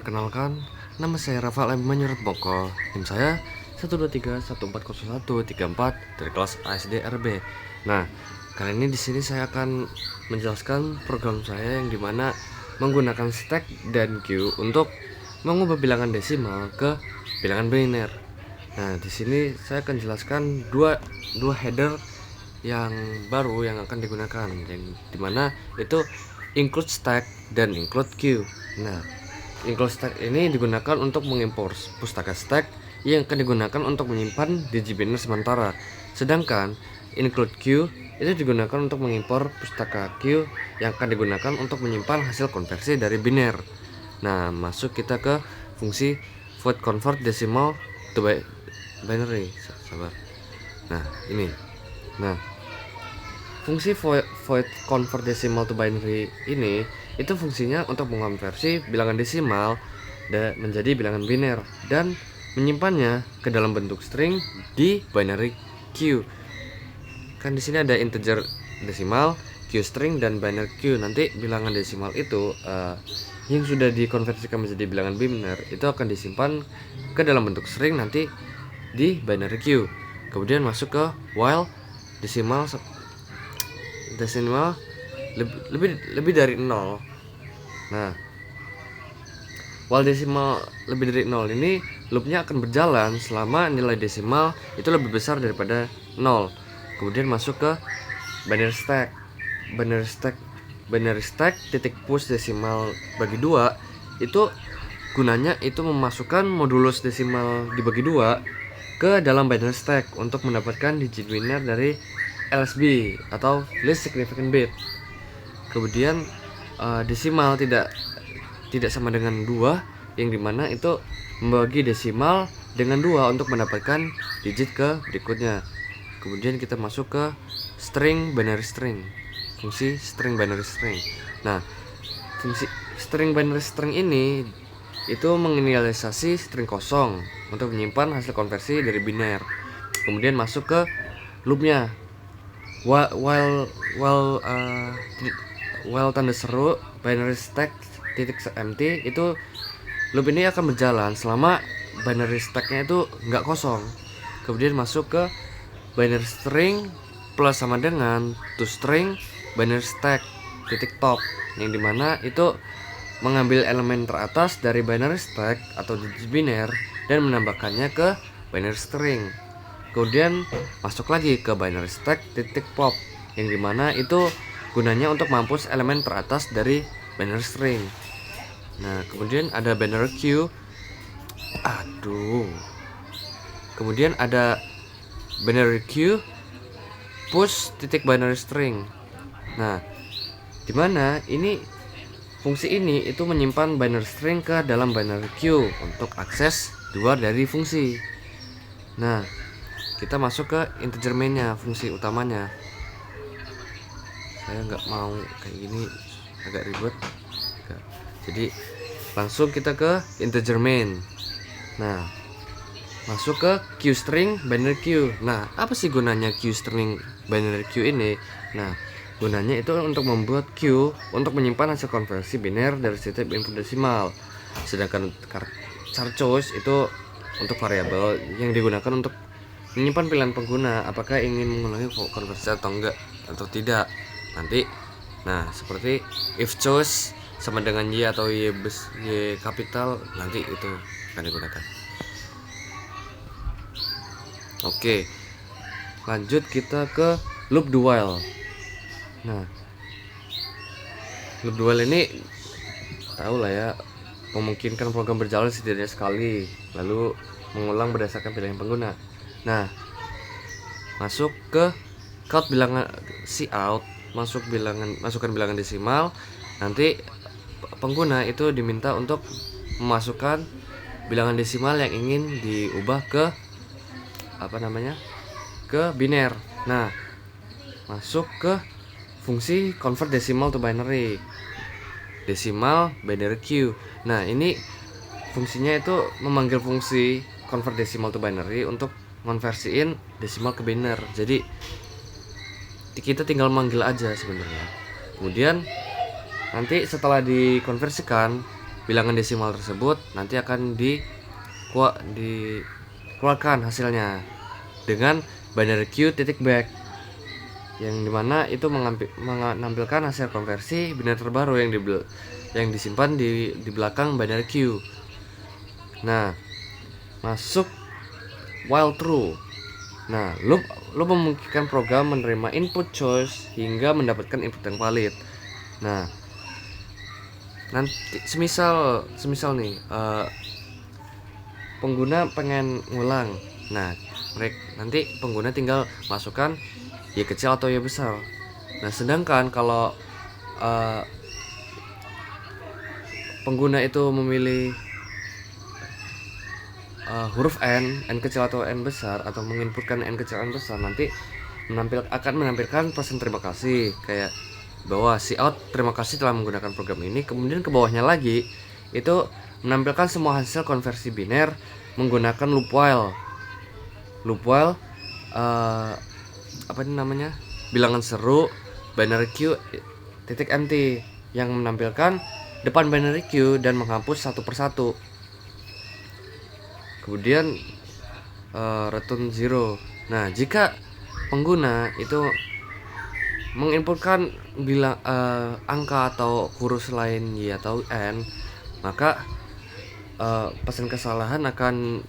Perkenalkan, nama saya Rafael M. Moko. NIM saya 123140134 dari kelas ASD RB. Nah, kali ini di sini saya akan menjelaskan program saya yang dimana menggunakan stack dan queue untuk mengubah bilangan desimal ke bilangan biner. Nah, di sini saya akan jelaskan dua header yang baru yang akan digunakan, yang dimana itu include stack dan include queue. Nah, include stack ini digunakan untuk mengimpor pustaka stack yang akan digunakan untuk menyimpan digibiner sementara. Sedangkan include queue itu digunakan untuk mengimpor pustaka queue yang akan digunakan untuk menyimpan hasil konversi dari biner. Nah, masuk kita ke fungsi void convert decimal to binary. Sabar. Nah, ini. Nah, fungsi void convert decimal to binary ini itu fungsinya untuk mengonversi bilangan desimal menjadi bilangan biner dan menyimpannya ke dalam bentuk string di binary queue. Kan di sini ada integer desimal, queue string, dan binary queue. Nanti bilangan desimal itu yang sudah dikonversikan menjadi bilangan biner itu akan disimpan ke dalam bentuk string nanti di binary queue. Kemudian masuk ke while desimal lebih dari 0. Nah, while desimal lebih dari 0 ini loopnya akan berjalan selama nilai desimal itu lebih besar daripada 0. Kemudian masuk ke binary stack titik push desimal bagi 2 itu gunanya itu memasukkan modulus desimal dibagi 2 ke dalam binary stack untuk mendapatkan digit biner dari LSB atau least significant bit. Kemudian desimal tidak sama dengan 2, yang dimana itu membagi desimal dengan 2 untuk mendapatkan digit ke berikutnya. Kemudian kita masuk ke string binary string, fungsi string binary string. Nah, fungsi string binary string ini itu menginisialisasi string kosong untuk menyimpan hasil konversi dari biner. Kemudian masuk ke loopnya. While tanda seru binary stack titik empty itu loop ini akan berjalan selama binary stacknya itu nggak kosong. Kemudian masuk ke binary string plus sama dengan toString binary stack titik top, yang dimana itu mengambil elemen teratas dari binary stack atau digit biner dan menambahkannya ke binary string. Kemudian masuk lagi ke binary stack titik pop, yang dimana itu gunanya untuk mampus elemen teratas dari binary string. Nah, kemudian ada binary queue. Kemudian ada binary queue push titik binary string. Nah, dimana ini fungsi ini itu menyimpan binary string ke dalam binary queue untuk akses luar dari fungsi. Nah, kita masuk ke integer main-nya, fungsi utamanya. Saya nggak mau kayak gini, agak ribet. Jadi langsung kita ke integer main. Nah, masuk ke queue string binary queue. Nah, apa sih gunanya queue string binary queue ini? Nah, gunanya itu untuk membuat queue untuk menyimpan hasil konversi biner dari setiap input desimal. Sedangkan char choice itu untuk variabel yang digunakan untuk menyimpan pilihan pengguna apakah ingin mengulangi konversi atau enggak atau tidak nanti. Nah, seperti if choice sama dengan y atau y kapital, nanti itu akan digunakan. Oke, lanjut kita ke loop do while. Nah, loop do while ini tahu lah ya, memungkinkan program berjalan setidaknya sekali lalu mengulang berdasarkan pilihan pengguna. Nah, masuk ke count bilangan cout, masukkan bilangan desimal. Nanti pengguna itu diminta untuk memasukkan bilangan desimal yang ingin diubah ke ke biner. Nah, masuk ke fungsi convert decimal to binary desimal binary queue. Nah, ini fungsinya itu memanggil fungsi convert decimal to binary untuk konversiin desimal ke biner. Jadi kita tinggal manggil aja sebenarnya. Kemudian nanti setelah dikonversikan bilangan desimal tersebut nanti akan dikeluarkan hasilnya dengan binary q titik back, yang dimana itu menampilkan hasil konversi binary terbaru yang disimpan di belakang binary q. Nah, masuk while true. Nah, loop memungkinkan program menerima input choice hingga mendapatkan input yang valid. Nah, nanti semisal nih pengguna pengen ngulang. Nah, nanti pengguna tinggal masukkan Y kecil atau Y besar. Nah, sedangkan kalau pengguna itu memilih huruf n kecil atau n besar, atau menginputkan n kecil n besar, nanti akan menampilkan pesan terima kasih kayak bahwa cout terima kasih telah menggunakan program ini. Kemudian ke bawahnya lagi itu menampilkan semua hasil konversi biner menggunakan loop while apa ini namanya, bilangan seru binary q titik empty yang menampilkan depan binary q dan menghapus satu persatu. Kemudian return 0. Nah, jika pengguna itu menginputkan angka atau huruf selain y atau n, maka pesan kesalahan akan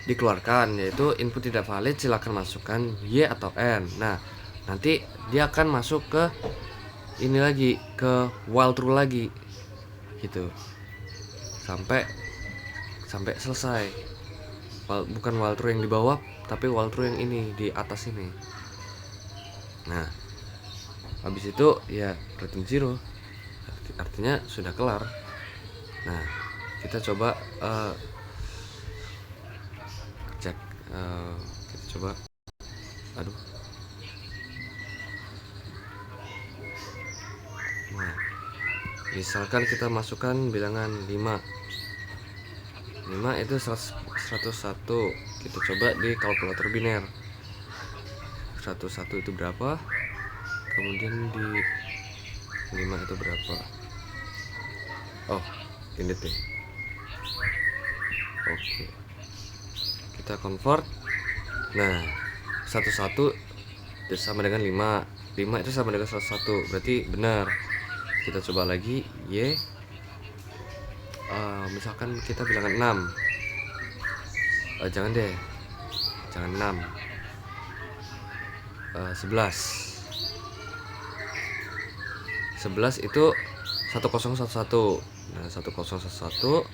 dikeluarkan, yaitu input tidak valid, silakan masukkan y atau n. Nah, nanti dia akan masuk ke ini lagi, ke while true lagi gitu sampai selesai. Bukan while true yang di bawah, tapi while true yang ini di atas ini. Nah, habis itu ya return 0, artinya sudah kelar. Nah, kita coba cek, kita coba, nah, misalkan kita masukkan bilangan 5 itu 101. Kita coba di kalkulator biner 101 itu berapa, kemudian di 5 itu berapa. Oh, ini deh. Oke, kita convert. Nah, 11 itu sama dengan 5 itu sama dengan 101, berarti benar. Kita coba lagi y, misalkan kita bilangan 6, jangan 6, 11 itu 1011. Nah, 1011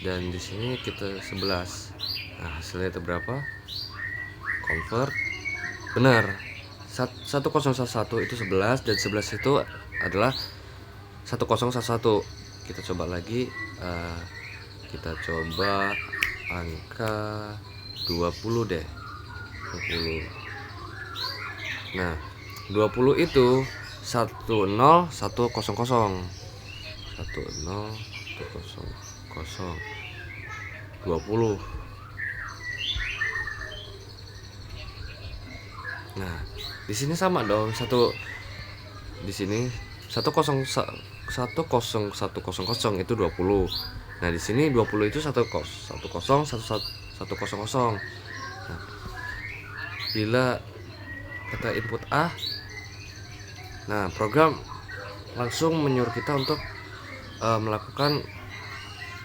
dan di sini kita 11. Nah, hasilnya itu berapa? Convert. Benar. 1011 itu 11 dan 11 itu adalah 1011. Kita coba lagi, kita coba angka 20 deh. 20. Nah, 20 itu 10100 20. Nah, di sini sama dong, di sini 10100 itu 20. Nah, di sini 20 itu 10100. Nah, bila kita input A, nah program langsung menyuruh kita untuk melakukan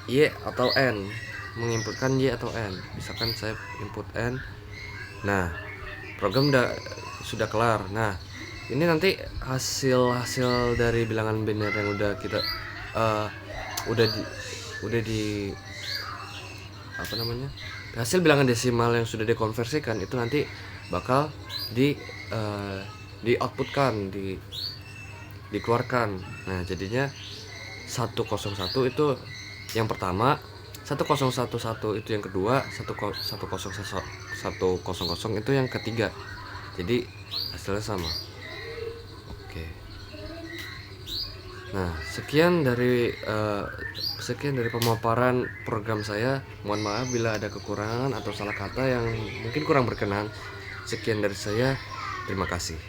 Y atau N, menginputkan Y atau N. Misalkan saya input N. Nah, program sudah kelar. Nah, ini nanti hasil dari bilangan biner yang udah kita hasil bilangan desimal yang sudah dikonversikan itu nanti bakal di outputkan, dikeluarkan. Nah, jadinya 101 itu yang pertama, 1011 itu yang kedua, 10100 itu yang ketiga. Jadi hasilnya sama. Oke. Nah, sekian dari pemaparan program saya. Mohon maaf bila ada kekurangan atau salah kata yang mungkin kurang berkenan. Sekian dari saya. Terima kasih.